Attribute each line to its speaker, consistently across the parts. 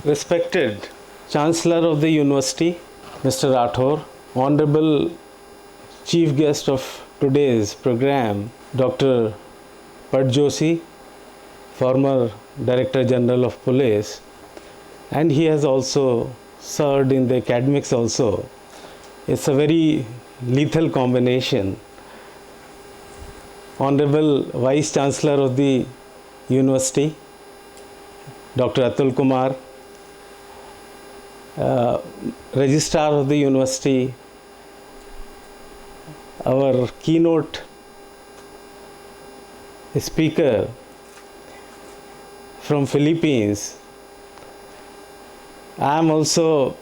Speaker 1: Respected Chancellor of the University, Mr. Rathore, Honorable Chief Guest of today's program, Dr. Pat Joshi, former Director General of Police, and he has also served in the academics also. It's a very lethal combination. Honorable Vice Chancellor of the University, Dr. Atul Kumar, Registrar of the University, our keynote speaker from Philippines. I am also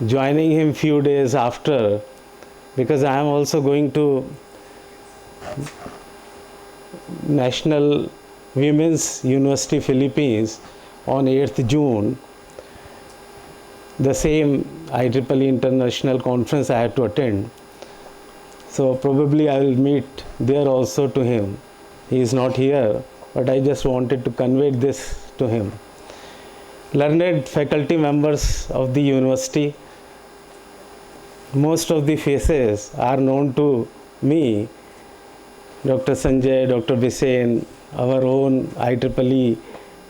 Speaker 1: joining him few days after, because I am also going to National Women's University Philippines on 8th June. The same IEEE International Conference I had to attend. So probably I will meet there also to him. He is not here, but I just wanted to convey this to him. Learned faculty members of the university, most of the faces are known to me. Dr. Sanjay, Dr. Bisen, our own IEEE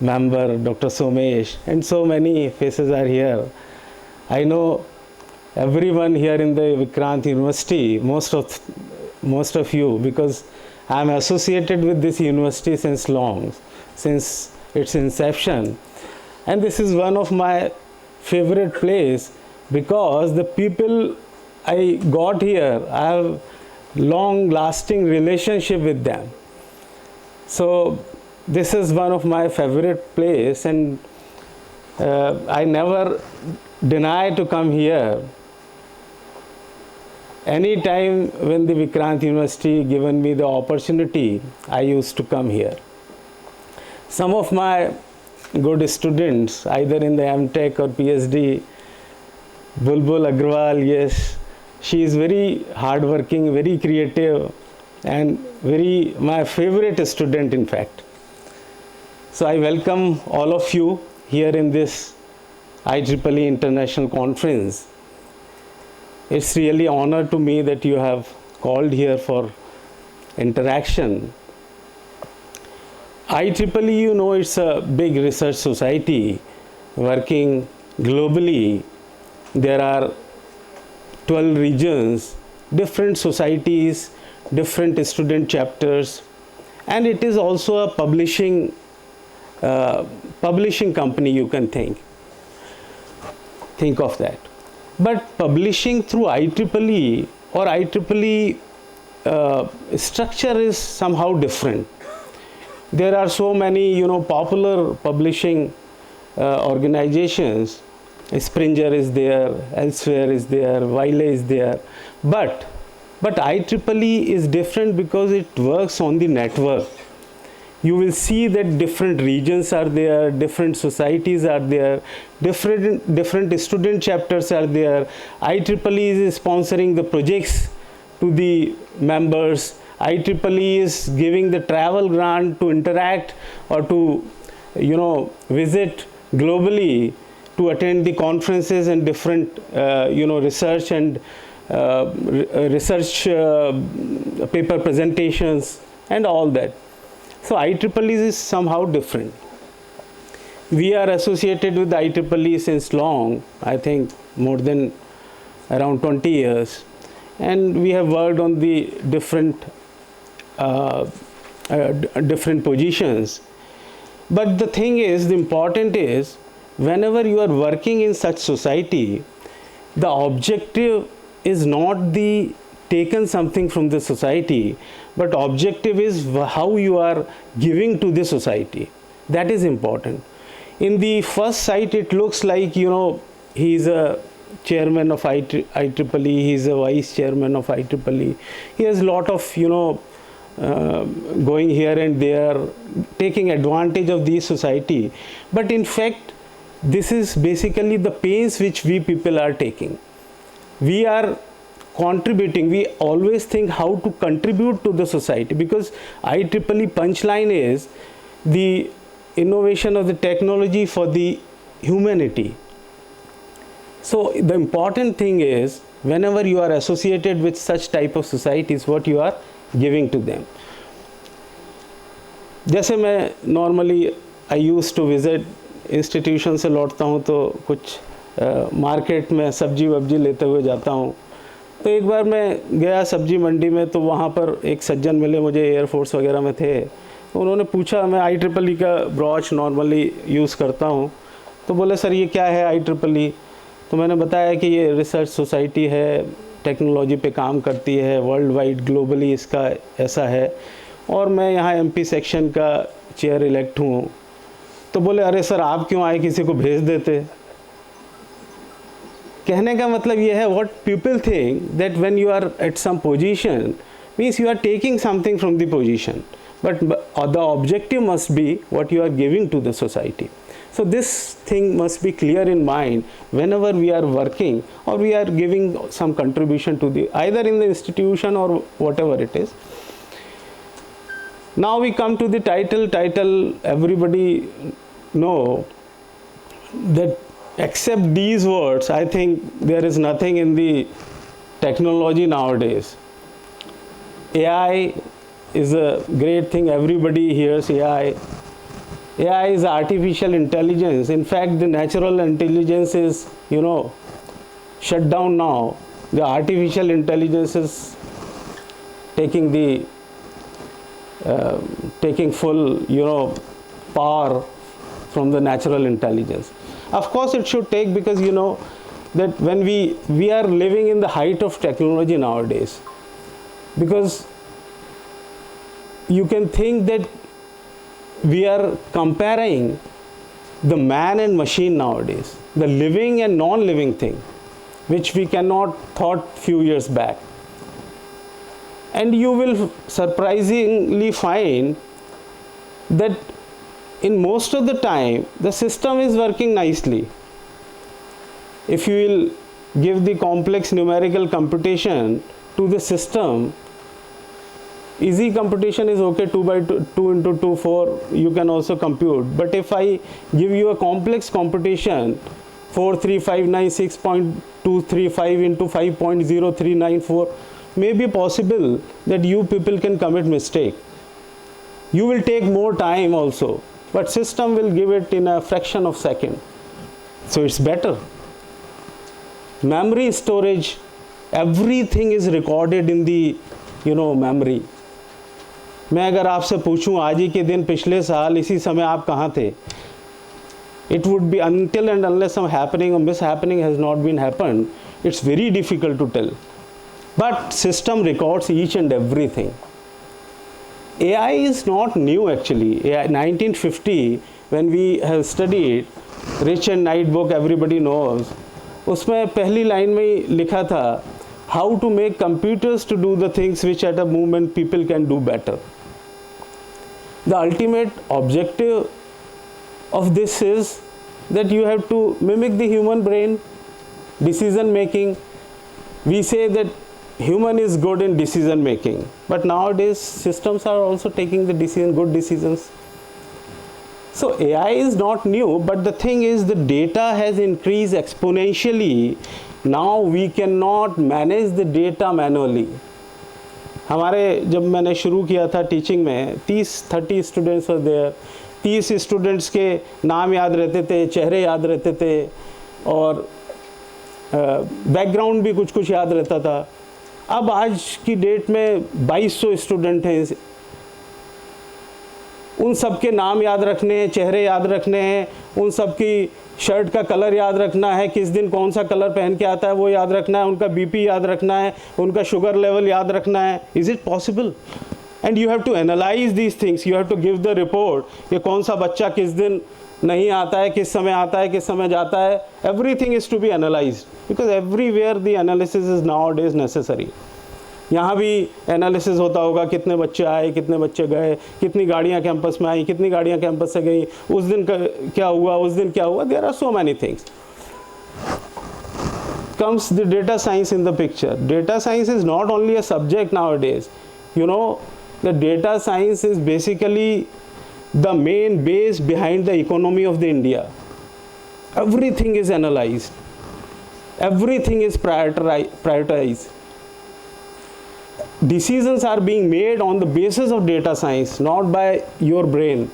Speaker 1: member, Dr. Somesh, and so many faces are here. I know everyone here in the Vikrant University, most of you, because I am associated with this university since long, since its inception. And this is one of my favorite place because the people I got here, I have long lasting relationship with them. So this is one of my favorite place, and I never deny to come here. Any time when the Vikrant University given me the opportunity, I used to come here. Some of my good students, either in the MTech or PhD, Bulbul Agrawal, yes, she is very hardworking, very creative, and my favorite student, in fact. So I welcome all of you here in this IEEE International Conference. It's really an honor to me that you have called here for interaction. IEEE, you know, it's a big research society working globally. There are 12 regions, different societies, different student chapters, and it is also a publishing company, you can think of that. But publishing through IEEE or IEEE structure is somehow different. There are so many, popular publishing organizations. Springer is there, Elsewhere is there, Wiley is there. But IEEE is different because it works on the network. You will see that different regions are there, different societies are there, different student chapters are there. IEEE is sponsoring the projects to the members. IEEE is giving the travel grant to interact or to, visit globally to attend the conferences and different, research and research paper presentations and all that. So IEEE is somehow different. We are associated with IEEE since long, I think more than around 20 years. And we have worked on the different positions. But the thing is, the important is, whenever you are working in such society, the objective is not the taken something from the society, but objective is how you are giving to the society. That is important. In the first sight, it looks like, he is a chairman of IEEE, he is a vice chairman of IEEE. He has a lot of, going here and there, taking advantage of the society. But in fact, this is basically the pains which we people are taking. We are contributing. We always think how to contribute to the society, because IEEE punchline is the innovation of the technology for the humanity. So the important thing is, whenever you are associated with such type of societies, what you are giving to them. जैसे मैं normally I use to visit institution से लौटता हूँ तो कुछ market में सब्जी वब्जी लेते हुए जाता हूँ, तो एक बार मैं गया सब्जी मंडी में, तो वहाँ पर एक सज्जन मिले मुझे, एयरफोर्स वगैरह में थे। तो उन्होंने पूछा, मैं IEEE का ब्रॉच नॉर्मली यूज़ करता हूँ, तो बोले सर ये क्या है IEEE? तो मैंने बताया कि ये रिसर्च सोसाइटी है, टेक्नोलॉजी पे काम करती है, वर्ल्ड वाइड ग्लोबली इसका ऐसा है, और मैं यहाँ MP सेक्शन का चेयर इलेक्ट हूँ। तो बोले अरे सर आप क्यों आए, किसी को भेज देते। कहने का मतलब ये है, what people think that when you are at some position means you are taking something from the position, but the objective must be what you are giving to the society. So this thing must be clear in mind whenever we are working or we are giving some contribution to the either in the institution or whatever it is. Now we come to the title. Everybody know that except these words, I think there is nothing in the technology nowadays. AI is a great thing. Everybody hears AI. AI is artificial intelligence. In fact, the natural intelligence is, shut down now. The artificial intelligence is taking full, power from the natural intelligence. Of course, it should take, because that when we are living in the height of technology nowadays, because you can think that we are comparing the man and machine nowadays, the living and non-living thing, which we cannot thought few years back. And you will surprisingly find that in most of the time the system is working nicely. If you will give the complex numerical computation to the system, easy computation is okay, 2 by 2 into 2, 4, you can also compute. But if I give you a complex computation, 43596.235 into 5.0394, may be possible that you people can commit mistake. You will take more time also, but system will give it in a fraction of second. So it's better. Memory storage, everything is recorded in the memory. मैं अगर आपसे पूछूं आज ही के दिन पिछले साल इसी समय आप कहाँ थे, it would be until and unless some happening or mishappening has not been happened, it's very difficult to tell. But system records each and everything. AI is not new actually. AI, 1950 when we have studied Rich and Knight book, everybody knows, उसमें पहली line में ही लिखा था, how to make computers to do the things which at a moment people can do better. The ultimate objective of this is that you have to mimic the human brain, decision making. We say that human is good in decision making, but nowadays systems are also taking the good decisions. So AI is not new, but the thing is the data has increased exponentially. Now we cannot manage the data manually. हमारे जब मैंने शुरू किया था teaching में 30-30 students were there, 30 students के नाम याद रहते थे, चेहरे याद रहते थे, और बैकग्राउंड भी कुछ याद रहता था. अब आज की डेट में 2200 स्टूडेंट हैं, उन सब के नाम याद रखने हैं, चेहरे याद रखने हैं, उन सब की शर्ट का कलर याद रखना है, किस दिन कौन सा कलर पहन के आता है वो याद रखना है, उनका बीपी याद रखना है, उनका शुगर लेवल याद रखना है. Is it possible? And you have to analyse these things, you have to give the report कि कौन सा बच्चा किस दिन नहीं आता है, किस समय आता है, किस समय जाता है. Everything is to be analysed because everywhere the analysis is nowadays necessary. यहाँ भी एनालिसिस होता होगा, कितने बच्चे आए, कितने बच्चे गए, कितनी गाड़ियाँ कैंपस में आई, कितनी गाड़ियाँ कैंपस से गई, उस दिन क्या हुआ, उस दिन क्या हुआ. There are so many things. Comes the data science in the picture. Data science is not only a subject nowadays. The data science is basically the main base behind the economy of the India. Everything is analyzed. Everything is prioritized. Decisions are being made on the basis of data science, not by your brain.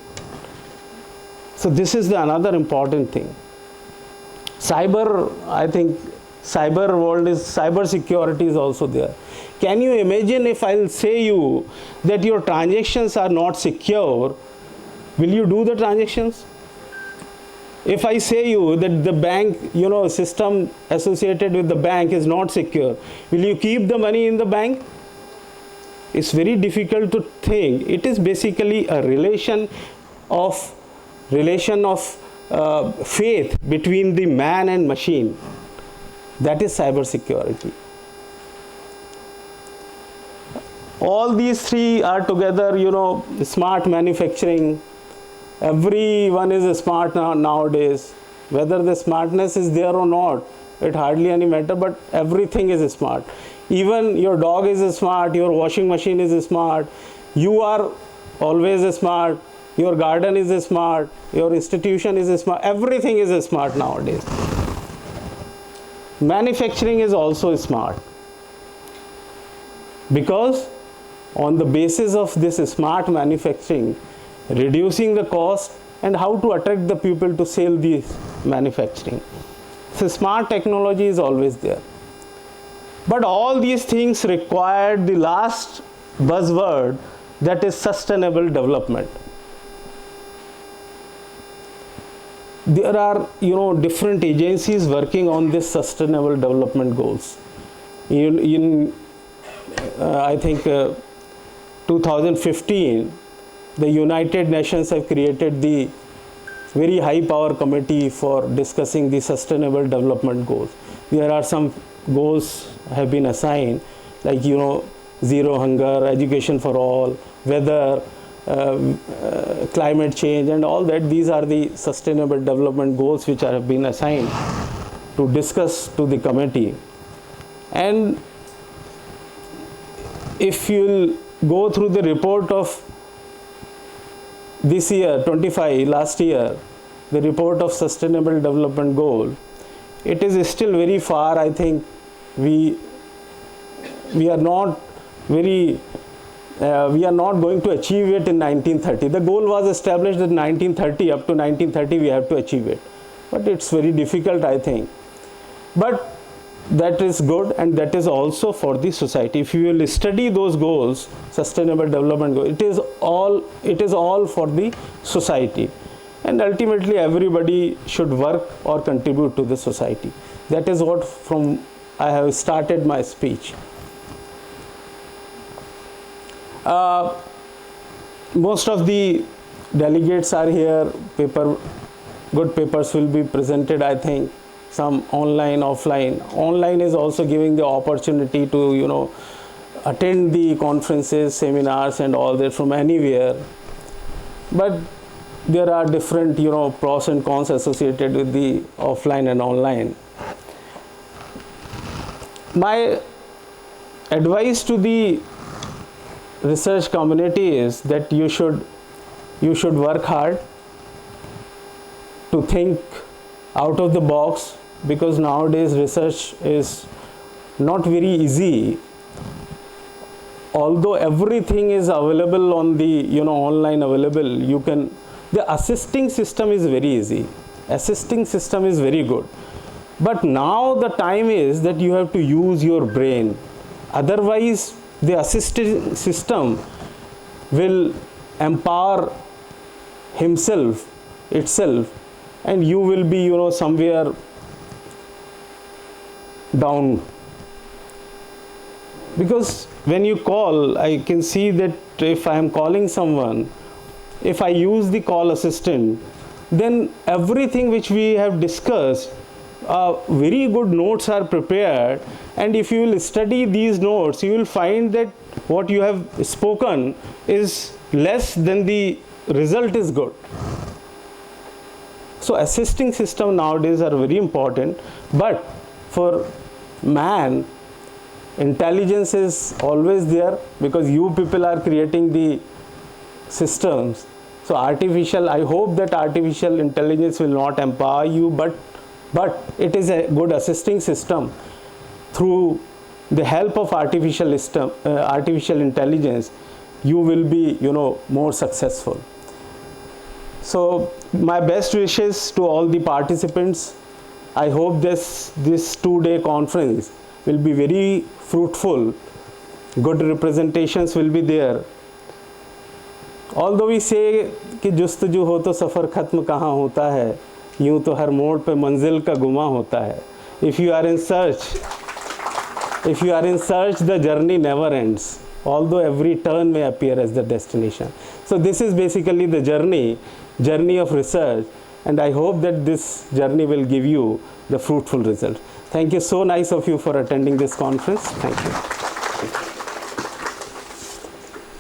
Speaker 1: So this is another important thing. I think cyber security is also there. Can you imagine if I'll say you that your transactions are not secure, will you do the transactions? If I say you that the bank, system associated with the bank is not secure, will you keep the money in the bank? It's very difficult to think. It is basically a relation of faith between the man and machine. That is cyber security. All these three are together, smart manufacturing. Everyone is smart nowadays. Whether the smartness is there or not, it hardly any matter, but everything is smart. Even your dog is smart, your washing machine is smart, you are always smart, your garden is smart, your institution is smart, everything is smart nowadays. Manufacturing is also smart, because on the basis of this smart manufacturing, reducing the cost and how to attract the people to sell this manufacturing. So smart technology is always there. But all these things require the last buzzword, that is sustainable development. There are different agencies working on this sustainable development goals. I think 2015, the United Nations have created the very high power committee for discussing the sustainable development goals. There are some goals have been assigned, like zero hunger, education for all, weather, climate change and all that. These are the sustainable development goals which have been assigned to discuss to the committee. And if you will go through the report of this year, 25, last year, the report of sustainable development goal, it is still very far. I think we are not going to achieve it in 1930. The goal was established in 1930. Up to 1930 we have to achieve it, but it's very difficult, I think. But that is good, and that is also for the society. If you will study those goals, sustainable development goals, it is all for the society, and ultimately everybody should work or contribute to the society. That is what I have started my speech. Most of the delegates are here. Good papers will be presented, I think. Some online, offline. Online is also giving the opportunity to attend the conferences, seminars and all that from anywhere. But there are different pros and cons associated with the offline and online. My advice to the research community is that you should work hard to think out of the box, because nowadays research is not very easy. Although everything is available on the online available, the assisting system is very easy. Assisting system is very good. But now the time is that you have to use your brain. Otherwise, the assisting system will empower itself, and you will be somewhere down. Because when you call, I can see that if I am calling someone, if I use the call assistant, then everything which we have discussed, very good notes are prepared, and if you will study these notes, you will find that what you have spoken is less than the result is good. So assisting system nowadays are very important, but for man, intelligence is always there, because you people are creating the systems. So I hope that artificial intelligence will not empower you, but but it is a good assisting system. Through the help of artificial intelligence, you will be, more successful. So my best wishes to all the participants. I hope this 2-day conference will be very fruitful. Good representations will be there. Although we say कि जुस्तजू हो तो सफ़र ख़त्म कहाँ होता है, यूँ तो हर मोड़ पे मंजिल का गुमा होता है. If you are in search, the journey never ends, although every turn may appear as the destination. So this is basically the journey of research, and I hope that this journey will give you the fruitful result. Thank you. So nice of you for attending this conference. Thank you.